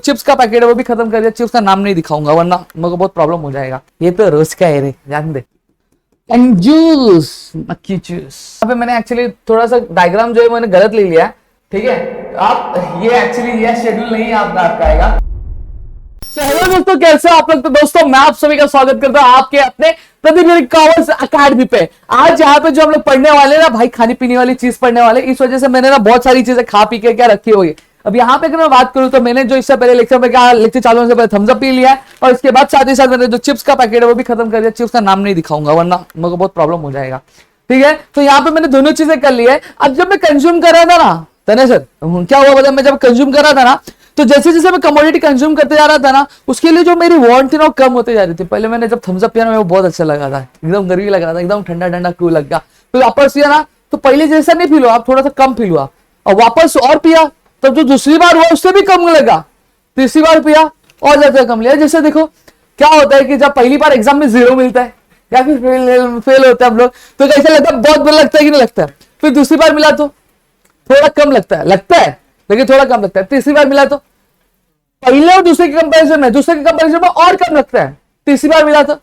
Chips का packet है वो भी खत्म कर दिया। चिप्स का नाम नहीं दिखाऊंगा वरना मेरे को बहुत प्रॉब्लम हो जाएगा। ये तो रोज का है रे, जान दे। एंड जूस, मक्खी जूस। यहाँ पे मैंने एक्चुअली थोड़ा सा डायग्राम जो है मैंने गलत ले लिया है, ठीक है। आप ये एक्चुअली ये शेड्यूल नहीं है आपका आएगा। हेलो दोस्तों, कैसे हो आप लोग। तो दोस्तों मैं आप सभी का स्वागत करता हूं आपके अपने प्रतिदिन कॉमर्स अकेडमी पे। आज यहाँ पे जो हम लोग पढ़ने वाले ना भाई, खाने पीने वाली चीज पढ़ने वाले। इस वजह से मैंने ना बहुत सारी चीजें खा पी के क्या रखी हुई है। अब यहाँ पे अगर मैं बात करूं तो मैंने जो इससे पहले लेक्चर में क्या लेक्चर चालू होने से पहले थम्स अप पी लिया है, और इसके बाद साथ ही साथ मैंने जो चिप्स का पैकेट है वो भी खत्म कर दिया। चिप्स का नाम नहीं दिखाऊंगा वरना मेरे को बहुत प्रॉब्लम हो जाएगा, ठीक है। तो यहाँ पे मैंने दोनों चीजें कर ली है। अब जब मैं कंज्यूम कर रहा था ना तने सर, क्या हुआ मतलब मैं जब कंज्यूम कर रहा था ना, तो जैसे जैसे मैं कमोडिटी कंज्यूम करते जा रहा था ना, उसके लिए जो मेरी वांट थी ना वो कम होते जा रही थी। पहले मैंने जब थम्स अप पिया ना वो बहुत अच्छा लगा था, एकदम गर्मी लग रहा था, एकदम ठंडा ठंडा कूल लग गया। फिर वापस पिया ना तो पहले जैसा नहीं फील हुआ, आप थोड़ा सा कम फील हुआ। और वापस और पिया तब जो दूसरी बार हुआ उससे भी कम लगा। तीसरी बार पिया और ज्यादा कम लिया। जैसे देखो क्या होता है कि जब पहली बार एग्जाम में 0 मिलता है या फिर फेल होता है हम लोग, तो कैसा लगता है, बहुत बुरा लगता है कि नहीं लगता है। फिर दूसरी बार मिला तो थोड़ा कम लगता है लेकिन थोड़ा कम लगता है। तीसरी बार मिला तो पहले और दूसरे के कंपैरिजन में और कम लगता है। तीसरी बार मिला तो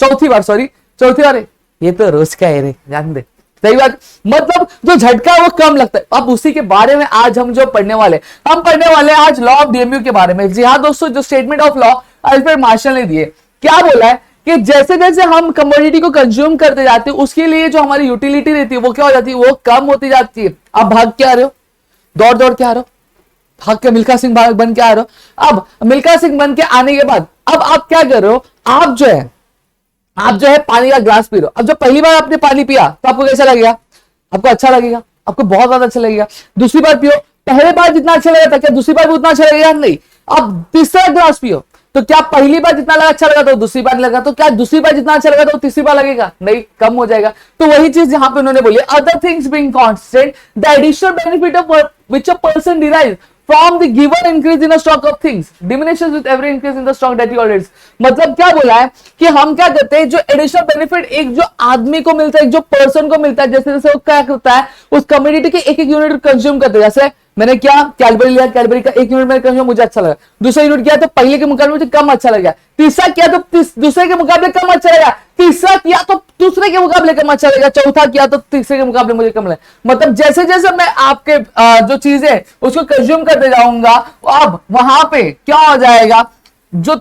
चौथी बार ये तो रोज का है रे, जान दे। सही बात, मतलब जो झटका है वो कम लगता है। अब उसी के बारे में आज हम जो पढ़ने वाले आज लॉ ऑफ डीएमयू के बारे में। जी हाँ दोस्तों, जो statement of law Alfred Marshall ने दिए, क्या बोला है कि जैसे जैसे हम कमोडिटी को कंज्यूम करते जाते हैं उसके लिए जो हमारी यूटिलिटी रहती है वो क्या हो जाती है, वो कम होती जाती है। आप भाग के आ रहे हो, दौड़ के आ रहे हो, भाग के मिल्खा सिंह बन के आ रहे हो। अब मिल्खा सिंह बन के आने के बाद अब आप क्या कर रहे हो, आप जो है पानी का ग्लास पी रहे हो। अब जब पहली बार आपने पानी पिया तो आपको कैसा लगेगा, आपको अच्छा लगेगा, आपको बहुत ज्यादा अच्छा लगेगा। दूसरी बार पियो, पहले बार जितना अच्छा लगा था क्या दूसरी बार भी उतना अच्छा लगेगा, नहीं। अब तीसरा ग्लास पियो तो क्या पहली बार जितना लगा अच्छा लगा तो दूसरी बार लगा, तो क्या दूसरी बार जितना अच्छा लगा तो तीसरी बार लगेगा, नहीं, कम हो जाएगा। तो वही चीज यहां पे उन्होंने बोली, other things being constant the additional benefit of which a person derive from the given increase in a stock of things diminishes with every increase in the stock that he orders। मतलब क्या बोला है कि हम क्या करते हैं, जो एडिशनल बेनिफिट एक जो आदमी को मिलता है, एक जो पर्सन को मिलता है, जैसे जैसे वो क्या करता है उस कम्युनिटी के एक यूनिट कंज्यूम करते हैं। जैसे मैंने क्या कैडबरी लिया, कैडबरी का 1 यूनिट मैंने कंज्यूम, मुझे अच्छा लगा। दूसरा यूनिट किया तो पहले के मुकाबले मुझे कम अच्छा लगा। तीसरा किया तो दूसरे के मुकाबले कम अच्छा लगा। तीसरा किया तो दूसरे के मुकाबले कम अच्छा लगेगा। चौथा किया तो तीसरे के मुकाबले मुझे कम लगा। मतलब जैसे जैसे मैं आपके जो चीजें उसको कंज्यूम करते जाऊंगा, अब वहां पे क्या हो जाएगा, जो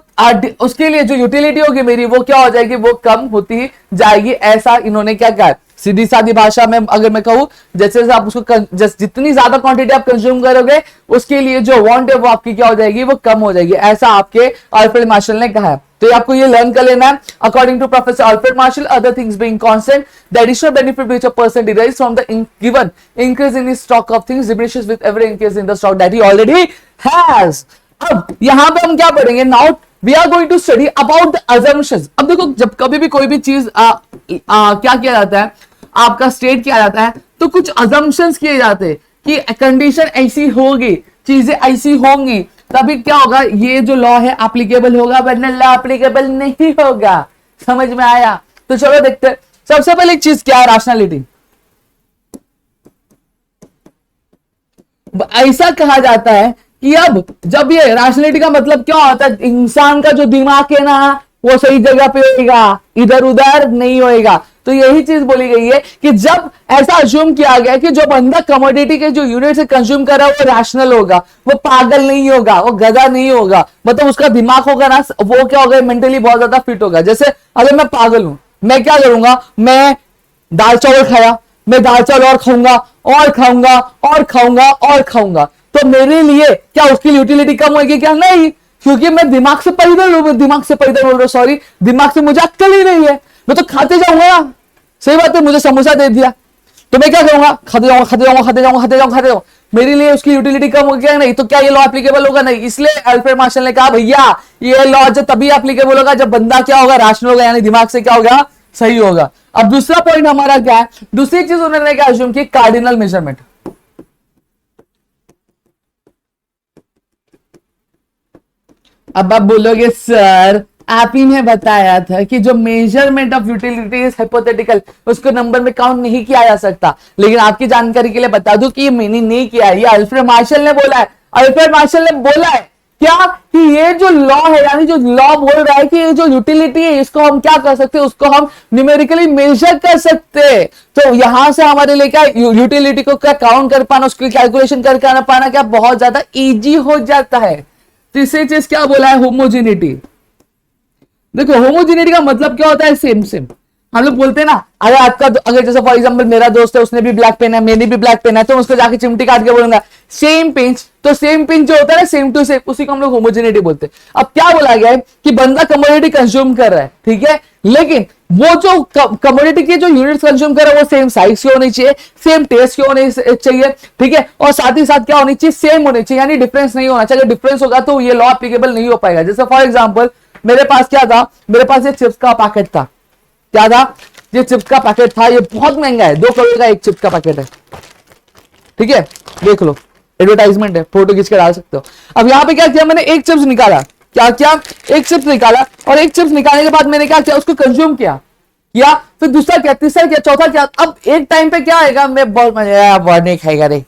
उसके लिए जो यूटिलिटी होगी मेरी वो क्या हो जाएगी, वो कम होती जाएगी। ऐसा इन्होंने क्या कहा, सीधी सादी भाषा में अगर मैं कहूं, जैसे जैसे आप उसको जितनी ज्यादा क्वांटिटी आप कंज्यूम करोगे उसके लिए जो वांट है वो आपकी क्या हो जाएगी, वो कम हो जाएगी। ऐसा आपके अल्फ्रेड मार्शल ने कहा है। तो आपको ये लर्न कर लेना है। According to professor Alfred Marshall, other things being constant the additional benefit which a person derives from the given increase in his stock of things diminishes with every increase in the stock that he already has. अब यहां पे हम क्या पढ़ेंगे, now we are going to study about the assumptions. अब देखो जब कभी भी कोई भी चीज क्या किया जाता है, आपका स्टेट किया जाता है, तो कुछ अजम्पशंस किए जाते हैं कि कंडीशन ऐसी होगी, चीजें ऐसी होंगी, तभी क्या होगा, ये जो लॉ है एप्लीकेबल होगा, वरना लॉ एप्लीकेबल नहीं होगा। समझ में आया? तो चलो देखते हैं। सबसे पहले चीज क्या है, रैशनैलिटी। ऐसा कहा जाता है कि अब जब ये रैशनैलिटी का मतलब क्या होता है, इंसान का जो दिमाग है ना वो सही जगह पे होगा, इधर उधर नहीं होएगा। तो यही चीज बोली गई है कि जब ऐसा अज्यूम किया गया कि जो बंदा कमोडिटी के जो यूनिट से कंज्यूम कर रहा है वो रैशनल होगा, वो पागल नहीं होगा, वो गधा नहीं होगा, मतलब उसका दिमाग होगा ना वो क्या होगा, मेंटली बहुत ज्यादा फिट होगा। जैसे अगर मैं पागल हूं, मैं क्या करूंगा, मैं दाल चावल खाया, मैं दाल चावल और खाऊंगा और खाऊंगा और खाऊंगा और खाऊंगा, तो मेरे लिए क्या उसकी यूटिलिटी कम होगी क्या, नहीं, क्योंकि मैं दिमाग से पैदल बोल रहा हूं, सॉरी, दिमाग से मुझे अक्ल ही नहीं है, मैं तो खाते जाऊंगा ना। सही बात है, मुझे समोसा दे दिया तो मैं क्या करूंगा, खाते जाऊंगा। मेरे लिए उसकी यूटिलिटी कम हो गया नहीं, तो क्या ये लॉ एप्लीकेबल होगा, नहीं। इसलिए अल्फ्रेड मार्शल ने कहा भैया ये लॉ जो तभी एप्लीकेबल होगा जब बंदा क्या होगा, रैशनल होगा, यानी दिमाग से क्या होगा, सही होगा। अब दूसरा पॉइंट हमारा क्या है, दूसरी चीज उन्होंने क्या अज्यूम की, कार्डिनल मेजरमेंट। अब आप बोलोगे सर आप ही ने बताया था कि जो measurement of utility is hypothetical, उसको नंबर में काउंट नहीं किया जा सकता। लेकिन आपकी जानकारी के लिए बता दूं कि ये मैंने नहीं किया है, ये अल्फ्रेड मार्शल ने बोला है। अल्फ्रेड मार्शल ने बोला है क्या जो लॉ है, यानी जो लॉ बोल रहा है कि ये जो यूटिलिटी है इसको हम क्या कर सकते हैं, उसको हम न्यूमेरिकली मेजर कर सकते हैं। तो यहां से हमारे लिए क्या यूटिलिटी को क्या काउंट कर पाना, उसकी कैलकुलेशन कर पाना क्या बहुत ज्यादा इजी हो जाता है। तीसरी चीज क्या बोला है, होमोजेनिटी। देखो होमोजेनिटी का मतलब क्या होता है, सेम सेम। हम लोग बोलते हैं ना, अगर आपका अगर जैसे फॉर एग्जांपल मेरा दोस्त है, उसने भी ब्लैक पेन है, मैंने भी ब्लैक पेन है, तो उसको जाके चिमटी काट के बोलूंगा सेम पिंच, तो सेम पिंच जो होता है ना, सेम टू सेम, उसी को हम लोग होमोजेनिटी बोलते हैं। अब क्या बोला गया है कि बंदा कमोडिटी कंज्यूम कर रहा है, ठीक है, लेकिन वो जो कमोडिटी के जो यूनिट्स कंज्यूम कर रहा है वो सेम साइज की होनी चाहिए, सेम टेस्ट की होनी चाहिए, ठीक है, और साथ ही साथ क्या होनी चाहिए, सेम होनी चाहिए, यानी डिफरेंस नहीं होना चाहिए। अगर डिफरेंस होगा तो ये लॉ एप्लीकेबल नहीं हो पाएगा। जैसे फॉर एग्जाम्पल मेरे पास क्या था, मेरे पास एक चिप्स का पैकेट था, क्या था, ये चिप्स का पैकेट था, ये बहुत महंगा है, 2 करोड़ का एक चिप्स का पैकेट है, ठीक है, देख लो एडवर्टाइजमेंट है, फोटो खींच के डाल सकते हो। अब यहां पे क्या किया मैंने, एक चिप्स निकाला, क्या किया, एक चिप्स निकाला, और एक चिप्स निकालने के बाद मैंने क्या किया, उसको कंज्यूम किया, फिर दूसरा किया, तीसरा किया, चौथा किया। अब एक टाइम पे क्या आएगा, मैं बहुत नहीं खाएगा रे,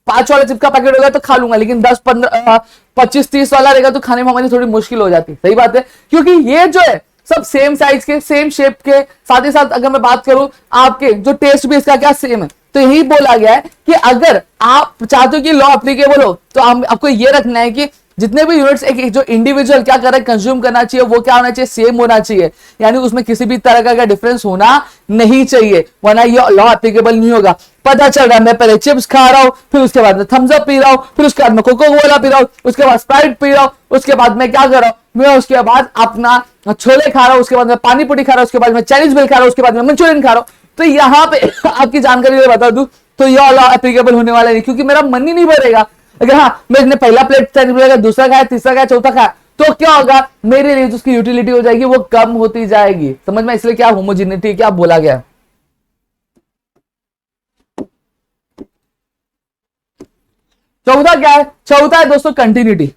5 वाला चिप्स का पैकेट होगा तो खा लूंगा, लेकिन 10 15 25 30 वाला रहेगा तो खाने में हमारी थोड़ी मुश्किल हो जाती है। सही बात है, क्योंकि ये जो है सब सेम साइज के, सेम शेप के, साथ ही साथ अगर मैं बात करूं आपके जो टेस्ट भी इसका क्या सेम है। तो यही बोला गया है कि अगर आप चाहते हो कि लॉ एप्लीकेबल हो तो आपको ये रखना है कि जितने भी यूनिट्स एक जो इंडिविजुअल क्या कर रहा है कंज्यूम करना चाहिए, वो क्या होना चाहिए, सेम होना चाहिए, यानी उसमें किसी भी तरह का डिफरेंस होना नहीं चाहिए, वरना ये लॉ एप्लीकेबल नहीं होगा। पता चल रहा है मैं पहले चिप्स खा रहा हूं, फिर उसके बाद में थम्स अप पी रहा हूं, फिर उसके बाद में कोको कोला पी रहा हूं, उसके बाद स्प्राइट पी रहा हूं, उसके बाद मैं क्या कर रहा हूं, मैं उसके बाद अपना छोले खा रहा हूं, उसके बाद में पानी पूरी खा रहा हूं, उसके बाद में चाइनीज बिल खा रहा हूं, उसके बाद में मंचूरियन खा रहा हूं। तो यहाँ पे आपकी जानकारी बता दूं तो यह लॉ एप्लीकेबल होने वाला नहीं, क्योंकि मेरा मन ही नहीं भरेगा। अगर हाँ मैंने पहला प्लेट दूसरा खाया, तीसरा खाया, चौथा खाया, तो क्या होगा, मेरे लिए उसकी यूटिलिटी हो जाएगी वो कम होती जाएगी। समझ में, इसलिए क्या होमोजेनिटी क्या बोला गया। चौथा क्या है, चौथा है दोस्तों कंटिन्यूटी।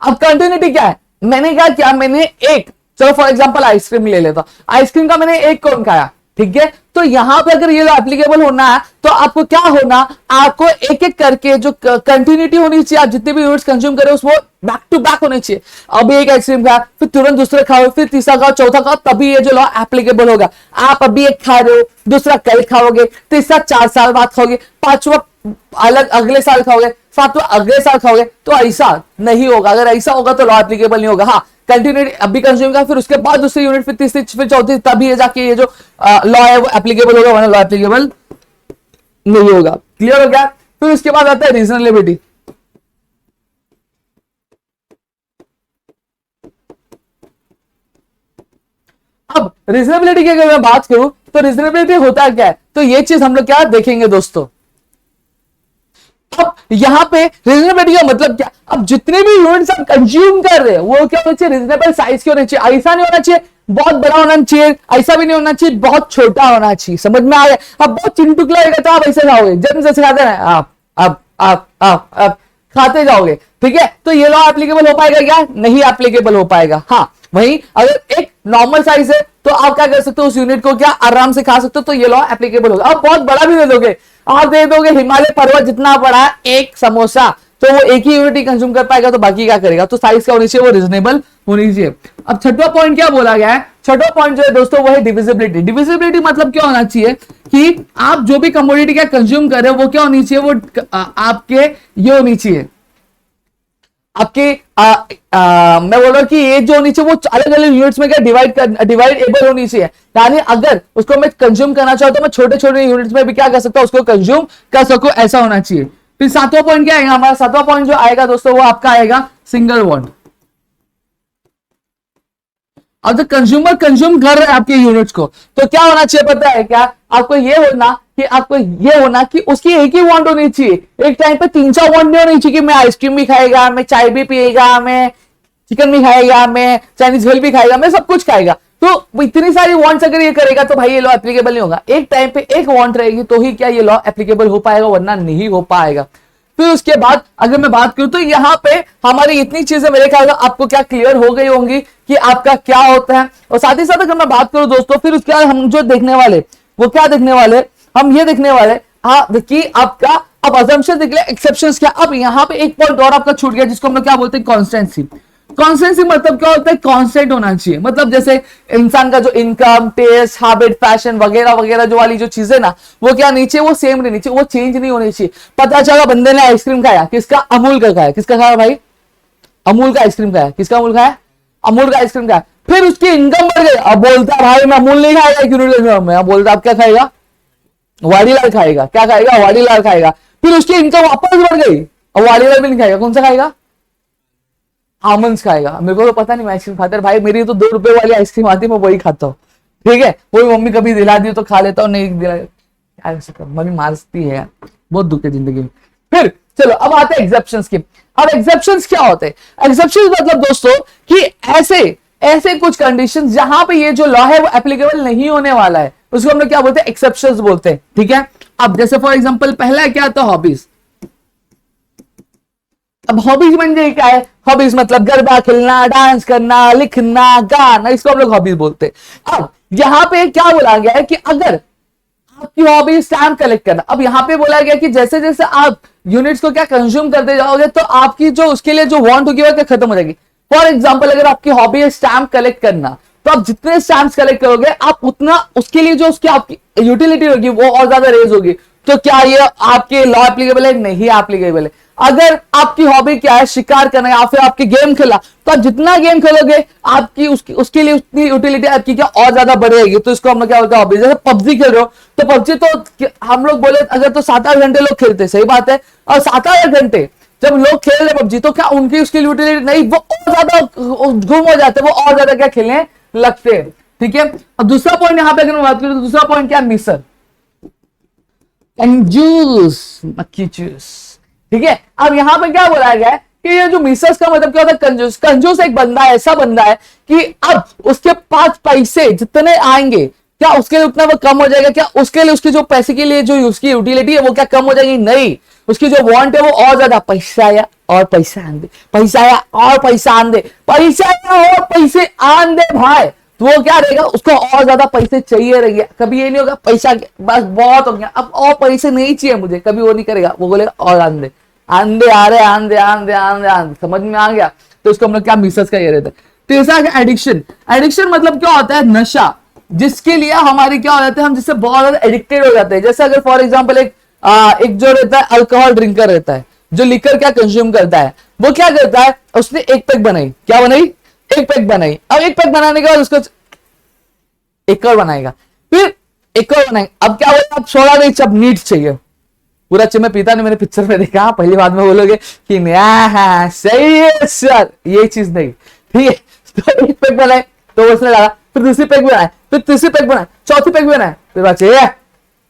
अब कंटिन्यूटी क्या है, मैंने क्या किया, मैंने एक, चलो फॉर एग्जांपल आइसक्रीम ले लेता, आइसक्रीम का मैंने एक कोन खाया, ठीक है, तो यहां पे अगर ये एप्लीकेबल होना है तो आपको क्या होना, आपको एक एक करके जो कंटिन्यूटी होनी चाहिए, आप जितने भी यूनिट्स कंज्यूम करें वो बैक टू बैक होने चाहिए। अभी एक आइसक्रीम खाया, फिर तुरंत दूसरा खाओ, फिर तीसरा खाओ, चौथा खाओ, तभी ये जो लॉ एप्लीकेबल होगा। आप अभी एक खा रहे हो, दूसरा कल खाओगे, तीसरा 4 साल बाद खाओगे, पांचवा अलग अगले साल खाओगे, सातवां अगले साल खाओगे, तो ऐसा नहीं होगा। अगर ऐसा होगा तो लॉ एप्लीकेबल नहीं होगा। हाँ कंटिन्यूटी अभी कंज्यूम का, फिर उसके बाद दूसरी यूनिट, फिर तीसरी, फिर चौथी, तभी ये जाके ये जो लॉ है वो एप्लीकेबल होगा, वरना लॉ एप्लीकेबल नहीं होगा। क्लियर हो गया। फिर उसके बाद आता है रीजनेबिलिटी। अब रीजनेबिलिटी की अगर मैं बात करूं तो रीजनेबिलिटी होता है क्या है, तो ये चीज हम लोग क्या देखेंगे दोस्तों। अब यहां पे रीजनेबिलिटी का मतलब क्या, अब जितने भी यूनिट्स आप कंज्यूम कर रहे हैं वो क्या होना चाहिए, रीजनेबल साइज के होने चाहिए। ऐसा नहीं होना चाहिए बहुत बड़ा होना चाहिए, ऐसा भी नहीं होना चाहिए बहुत छोटा होना चाहिए। समझ में आ गया। अब बहुत चिंटुकला होगा तो आप ऐसे खाओगे, जन्म से खाते हैं आप खाते जाओगे, ठीक है, तो ये लॉ एप्लीकेबल हो पाएगा क्या, नहीं एप्लीकेबल हो पाएगा। हाँ वहीं अगर एक नॉर्मल साइज है तो आप क्या कर सकते हो, उस यूनिट को क्या आराम से खा सकते हो, तो ये लॉ एप्लीकेबल होगा। अब बहुत बड़ा भी दे दोगे, आप दे दोगे हिमालय पर्वत जितना बड़ा एक समोसा, तो वो एक ही यूनिट ही कंज्यूम कर पाएगा, तो बाकी क्या करेगा। तो साइज क्या होनी चाहिए, वो रीजनेबल होनी चाहिए। अब छठवां पॉइंट क्या बोला गया है, छठवां पॉइंट जो है दोस्तों वो है डिविजिबिलिटी। डिविजिबिलिटी मतलब क्या होना चाहिए कि आप जो भी कमोडिटी क्या कंज्यूम कर रहे हो वो क्या होनी चाहिए, वो आपके ये होनी चाहिए, आपके मैं बोल रहा हूं कि ये जो होनी चाहिए वो अलग अलग यूनिट्स में क्या डिवाइडेबल होनी चाहिए। यानी अगर उसको मैं कंज्यूम करना चाहता हूं, मैं छोटे छोटे यूनिट्स में भी क्या कर सकता हूं, उसको कंज्यूम कर सकूं, ऐसा होना चाहिए। फिर सातवां पॉइंट क्या आएगा, हमारा सातवां पॉइंट जो आएगा दोस्तों वो आपका आएगा सिंगल बॉन्ड। अब जब कंज्यूमर कंज्यूम कर रहे हैं आपके यूनिट्स को, तो क्या होना चाहिए पता है क्या, आपको ये होना कि उसकी एक ही वांट होनी चाहिए। एक टाइम पे 3-4 वांट नहीं होनी चाहिए कि मैं आइसक्रीम भी खाएगा, मैं चाय भी पिएगा, मैं चिकन भी खाएगा, मैं चाइनीज भेल भी खाएगा, मैं सब कुछ खाएगा। तो इतनी सारी वांट्स अगर ये करेगा तो भाई ये लॉ एप्लीकेबल नहीं होगा। एक टाइम पे एक वांट रहेगी तो ही क्या ये लॉ एप्लीकेबल हो पाएगा, वरना नहीं हो पाएगा। फिर उसके बाद अगर मैं बात करूं तो यहाँ पे हमारी इतनी चीजें मेरे ख्याल आपको क्या क्लियर हो गई होंगी कि आपका क्या होता है। और साथ ही साथ अगर मैं बात करूं दोस्तों, फिर उसके बाद हम जो देखने वाले वो क्या देखने वाले, हम ये देखने वाले कि आपका अब assumptions निकले, exceptions क्या। अब यहाँ पे एक पॉइंट और आपका छूट गया जिसको हम लोग क्या बोलते हैं, कॉन्स्टेंसी। कॉन्स्टेंसी मतलब क्या होता है, कांस्टेंट होना चाहिए। मतलब जैसे इंसान का जो इनकम, टेस्ट, हैबिट, फैशन वगैरह वगैरह जो वाली जो चीजें ना, वो क्या नहीं चाहिए, वो सेम रहनी चाहिए, वो चेंज नहीं होनी चाहिए। पता चला बंदे ने आइसक्रीम खाया, किसका, अमूल का खाया, किसका खाया भाई, अमूल का आइसक्रीम खाया, किसका अमूल खाया, अमूल का आइसक्रीम खाया। फिर उसकी इनकम बढ़ गई, अब बोलता है भाई मैं अमूल नहीं खाएगा, क्यों नहीं, मैं बोलता अब क्या खाएगा, वाडीलाल खाएगा, क्या खाएगा, वाडीलाल खाएगा। फिर उसकी इनकम वापस बढ़ गई, अब वाडीलाल भी नहीं खाएगा, कौन सा खाएगा, आमंड्स खाएगा। मेरे को तो पता नहीं मैं आइसक्रीम खाता, भाई मेरी तो 2 रुपए वाली आइसक्रीम आती है, मैं वही खाता हूँ, ठीक है। वही मम्मी कभी दिला दी तो खा लेता हूँ, नहीं दिला यार मम्मी मारती है यार, बहुत दुख है जिंदगी में। फिर चलो अब आते हैं एक्सेप्शंस की। अब एक्सेप्शंस क्या होते हैं, एक्सेप्शंस मतलब दोस्तों कि ऐसे ऐसे कुछ कंडीशंस जहां पे ये जो लॉ है वो एप्लीकेबल नहीं होने वाला है, उसको हम लोग क्या बोलते हैं, एक्सेप्शंस बोलते हैं, ठीक है। अब जैसे फॉर एग्जांपल पहला क्या आता है, हॉबीज। अब हॉबीज म्हणजे क्या है, हॉबीज मतलब गरबा खेलना, डांस करना, लिखना, गाना, इसको हम लोग हॉबीज बोलते हैं। अब यहां पे क्या बोला गया है कि अगर आपकी हॉबी स्टैम्प कलेक्ट करना, अब यहां पे बोला गया कि जैसे जैसे आप यूनिट्स को क्या कंज्यूम करते जाओगे तो आपकी जो उसके लिए जो वांट होगी वो क्या खत्म हो जाएगी। फॉर एग्जांपल अगर आपकी हॉबी है स्टैम्प कलेक्ट करना, तो आप जितने स्टैम्प्स कलेक्ट करोगे आप उतना उसके लिए जो उसकी आपकी यूटिलिटी होगी वो और ज्यादा रेज होगी। तो क्या ये आपके लॉ एप्लीकेबल है, नहीं एप्लीकेबल है। अगर आपकी हॉबी क्या है, शिकार करना या फिर आपकी गेम खेला, तो आप जितना गेम खेलोगे आपकी उसके लिए उतनी यूटिलिटी आपकी क्या और ज्यादा बढ़ेगी। तो इसको हम लोग क्या बोलते हैं, हॉबी। जैसे पबजी खेल रहे हो तो पबजी तो हम लोग बोले अगर तो 7-8 घंटे लोग खेलते, सही बात है। और 7-8 घंटे जब लोग खेल रहे पबजी तो क्या उनकी उसकी यूटिलिटी नहीं, वो और ज्यादा गुम हो जाते हैं, वो और ज्यादा क्या खेलने लगते हैं, ठीक है। अब दूसरा पॉइंट यहां पे अगर मैं बात करूं तो दूसरा पॉइंट क्या, मिसर कंजूस, मक्खी चूस, ठीक है। अब यहां पे क्या बोला गया है कि ये जो मिसर्स का मतलब क्या होता है, कंजूस। कंजूस एक बंदा है, ऐसा बंदा है कि अब उसके पास पैसे जितने आएंगे क्या उसके लिए उतना वो कम हो जाएगा, क्या उसके लिए उसकी जो पैसे के लिए जो उसकी यूटिलिटी है वो क्या कम हो जाएगी, नहीं। उसकी जो वांट है वो और ज्यादा, पैसा आया और पैसा आन दे, पैसा आया और पैसा आन दे, पैसा आया और पैसे आन दे भाई। तो वो क्या रहेगा, उसको और ज्यादा पैसे चाहिए रहेंगे। कभी ये नहीं होगा पैसा बस बहुत हो गया अब और पैसे नहीं चाहिए मुझे, कभी वो नहीं करेगा, वो बोलेगा और आंदे आंदे आ रहे आंदे आंदे आंदे आंदे, समझ में आ गया। तो इसको हम लोग क्या, मिसर्स का ये रहता है। तीसरा है एडिक्शन। एडिक्शन मतलब क्या होता है, नशा, जिसके लिए हमारी क्या हो जाते हैं, हम जिससे बहुत ज्यादा एडिक्टेड हो जाते हैं। जैसे अगर फॉर एग्जाम्पल एक जो रहता है अल्कोहल ड्रिंकर रहता है, जो लिकर क्या कंज्यूम करता है, वो क्या करता है, उसने एक पैक बनाई, क्या बनाई, एक पैक बनाई। अब एक पैक बनाने के बाद उसको एक और बनाएगा, फिर एक और बनाएगा। अब क्या बोला, अब छोड़ा नहीं, अब नीट चाहिए पूरा। मैं पीता नहीं, मैंने पिक्चर में देखा, पहली बात में बोलोगे कि हाँ सही है सर, ये चीज नहीं, ठीक है। तो एक पैक बनाए तो उसने लगा, फिर दूसरी पैक बनाए, फिर तीसरी पैक बनाए, चौथी पैक बनाए, फिर बात चाहिए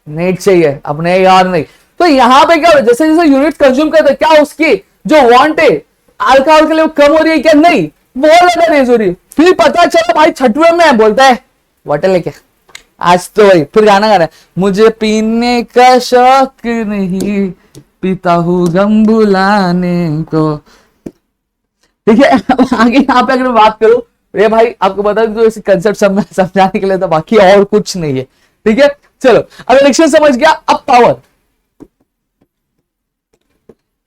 नीट चाहिए, अपने यार नहीं। तो यहाँ पे क्या, जैसे जैसे यूनिट कंज्यूम करते, क्या उसकी जो वांट है अल्कोहल के लिए कम हो रही है क्या, नहीं, बहुत ज्यादा रेज हो रही है। फिर पता चला भाई छठवें में बोलता है बॉटल लेके आज तो वही, फिर गाना गा रहा है, मुझे पीने का शौक नहीं, पीता हूं गम बुलाने को, ठीक है। आगे यहाँ पे अगर मैं बात करूं, ये भाई आपको बता दूं इस कंसेप्ट समझाने के लिए, तो बाकी और कुछ नहीं है, ठीक है। चलो अब इलेक्शन समझ गया। अब पावर,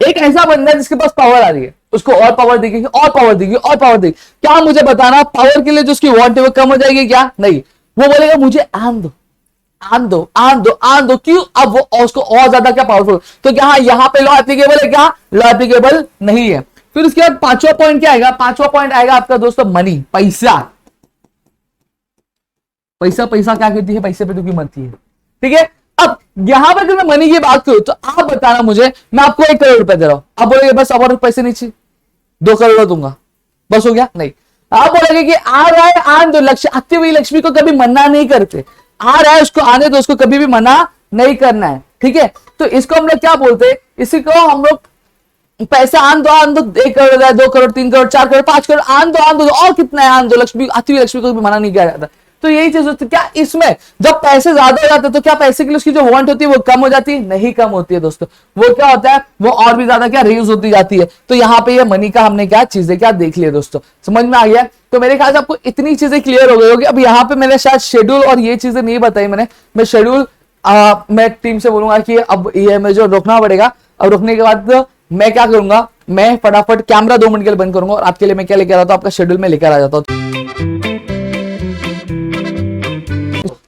एक ऐसा बंदा है जिसके पास पावर आ रही है, उसको और पावर देगी और पावर देगी और पावर देगी, क्या मुझे बताना पावर के लिए जो उसकी वांट है वो कम हो जाएगी क्या, नहीं। वो बोलेगा मुझे आन दो आन दो आन दो आन दो, क्यों, अब वो उसको और ज्यादा क्या पावरफुल। तो क्या यहाँ पे लॉ एप्लीकेबल है क्या, लॉ एप्लीकेबल नहीं है। फिर उसके बाद पांचवा पॉइंट क्या आएगा, पांचवा पॉइंट आएगा आपका दोस्तों मनी, पैसा। पैसा पैसा क्या कहती है, पैसे पे तो क्यों मरती है, ठीक है। अब यहां पर अगर मैं मनी की बात करूं तो आप बताना मुझे, मैं आपको 1 करोड़ रुपए दे रहा हूं, आप बोलेंगे बस और पैसे नहीं चाहिए, 2 करोड़ दूंगा, बस हो गया, नहीं। आप बोलेंगे कि आ रहा है आन दो, लक्ष्य आती हुई लक्ष्मी को कभी मना नहीं करते, आ रहा है उसको आने दो, उसको कभी भी मना नहीं करना है, ठीक है। तो इसको हम लोग क्या बोलते हैं, इसी को हम लोग पैसा आन दो 1 करोड़ 2 करोड़ 3 करोड़ 4 करोड़ 5 करोड़ आन दो और कितना है आन दो, लक्ष्मी आती हुई लक्ष्मी को भी मना नहीं किया जाता। तो यही चीज होती है, क्या इसमें जब पैसे ज्यादा हो जाते हैं तो क्या पैसे के लिए उसकी जो वांट होती है वो कम हो जाती है, नहीं कम होती है दोस्तों, वो क्या होता है, वो और भी ज्यादा क्या रेज होती जाती है। तो यहाँ पे ये मनी का हमने क्या चीजें क्या देख लिया दोस्तों, समझ में आ गया। तो मेरे ख्याल से आपको इतनी चीजें क्लियर हो गई होगी। अब यहाँ पे मैंने शायद शेड्यूल और ये चीजें नहीं बताई, मैं शेड्यूल मैं टीम से बोलूंगा कि अब ये मुझे जो रोकना पड़ेगा, अब रोकने के बाद मैं क्या करूंगा, मैं फटाफट कैमरा 2 मिनट के लिए बंद करूंगा और आपके लिए मैं क्या लेकर आता हूं, आपका शेड्यूल में लेकर आ जाता हूं।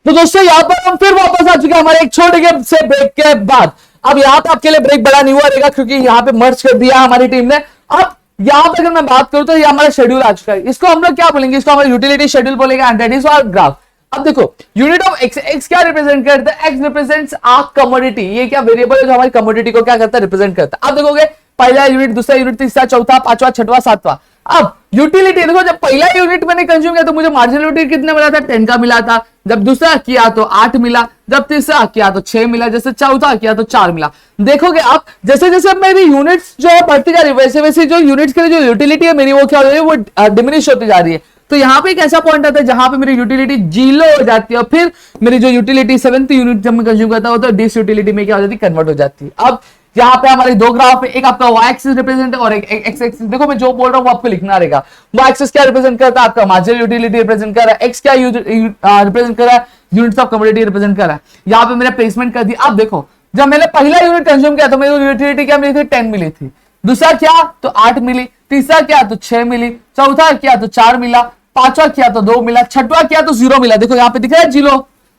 तो दोस्तों यहाँ पर हम फिर वापस आ चुके हैं हमारे एक छोटे से ब्रेक के बाद। अब यहाँ पे आपके लिए ब्रेक बड़ा नहीं हुआ रहेगा क्योंकि यहाँ पे मर्ज कर दिया हमारी टीम ने। अब यहाँ पे अगर मैं बात करूं तो ये हमारा शेड्यूल आ चुका है, इसको हम लोग क्या बोलेंगे, इसको हमारे यूटिलिटी शेड्यूल बोलेंगे and that is our graph. अब देखो यूनिट ऑफ एक्स, एक्स क्या रिप्रेजेंट करता है, एक्स रिप्रेजेंट्स आर कमोडिटी, ये क्या वेरिएबल है जो हमारी कमोडिटी को क्या करता है, रिप्रेजेंट करता है। अब देखोगे पहला यूनिट, दूसरा यूनिट, तीसरा, चौथा, पांचवा, छठवां, सातवां। अब यूटिलिटी देखो, जब पहला यूनिट मैंने कंज्यूम किया तो मुझे मार्जिनल यूटिलिटी कितने मिला था, 10 का मिला था। जब दूसरा किया तो 8 मिला, जब तीसरा किया तो 6 मिला, जैसे चौथा किया तो 4 मिला। देखोगे आप जैसे जैसे मेरी यूनिट्स जो है बढ़ती जा रही है वैसे वैसे जो यूनिट्स के लिए जो यूटिलिटी है मेरी वो क्या हो रही है, वो डिमिनिश होती जा रही है। तो यहाँ पे एक ऐसा पॉइंट आता है जहां पे मेरी यूटिलिटी 0 हो जाती है और फिर मेरी जो यूटिलिटी 7th यूनिट जब मैं कंज्यूम करता हूं तो डिस यूटिलिटी में क्या हो जाती है, कन्वर्ट हो जाती है। अब यहाँ पे हमारे दो ग्राफ है, एक आपका y एक्सिस रिप्रेजेंट है और एक x एक्सिस। देखो मैं जो बोल रहा हूँ वो आपको लिखना रहेगा। y एक्सिस क्या रिप्रेजेंट करता है, आपका मार्जिनल यूटिलिटी रिप्रेजेंट कर रहा है, x क्या रिप्रेजेंट कर रहा है, यूनिट्स ऑफ कमोडिटी रिप्रेजेंट कर रहा है। यहाँ पे मैंने प्लेसमेंट कर दी। अब देखो जब मैंने पहला यूनिट कंज्यूम किया तो मेरी यूटिलिटी क्या मिली थी, 10 मिली थी। दूसरा क्या तो 8 मिली, तीसरा क्या तो 6 मिली, चौथा क्या तो 4 मिला, पांचवा किया तो 2 मिला, छठवा किया तो 0 मिला। देखो यहाँ पे दिख रहा है 0,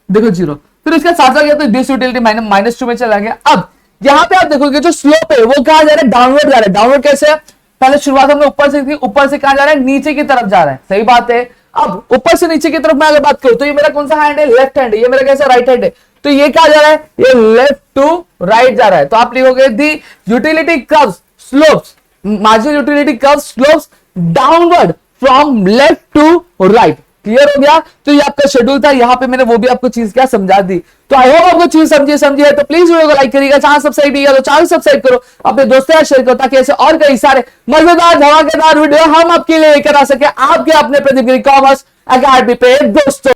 देखो 0। फिर उसका सातवां किया तो डिस यूटिलिटी -2 में चला गया। अब यहाँ पे आप देखोगे जो स्लोप है वो कहा जा रहा है, डाउनवर्ड जा रहा है। डाउनवर्ड कैसे है, पहले शुरुआत हमने ऊपर से थी, ऊपर से कहा जा रहा है, नीचे की तरफ जा रहा है। सही बात है। अब ऊपर से नीचे की तरफ मैं अगर बात करूं तो ये मेरा कौन सा हैंड है, लेफ्ट हैंड है। ये मेरा कैसा राइट हैंड है। तो ये क्या जा रहा है, ये लेफ्ट टू राइट जा रहा है। तो आप लिखोगे the utility curves slopes, marginal utility curve slopes downward from left to right. Clear हो गया। तो ये आपका शेड्यूल था, यहाँ पे मैंने वो भी आपको चीज क्या समझा दी। तो आई होप आपको चीज समझी है। तो प्लीज वीडियो को लाइक करिएगा, चैनल सब्सक्राइब किया तो चैनल सब्सक्राइब करो, अपने दोस्तों शेयर करो ताकि ऐसे और कई सारे मजेदार धमाकेदार वीडियो हम आपके लिए लेकर आ सके आपके अपने प्रदीप गिरी कॉमर्स अकेडमी पे दोस्तों।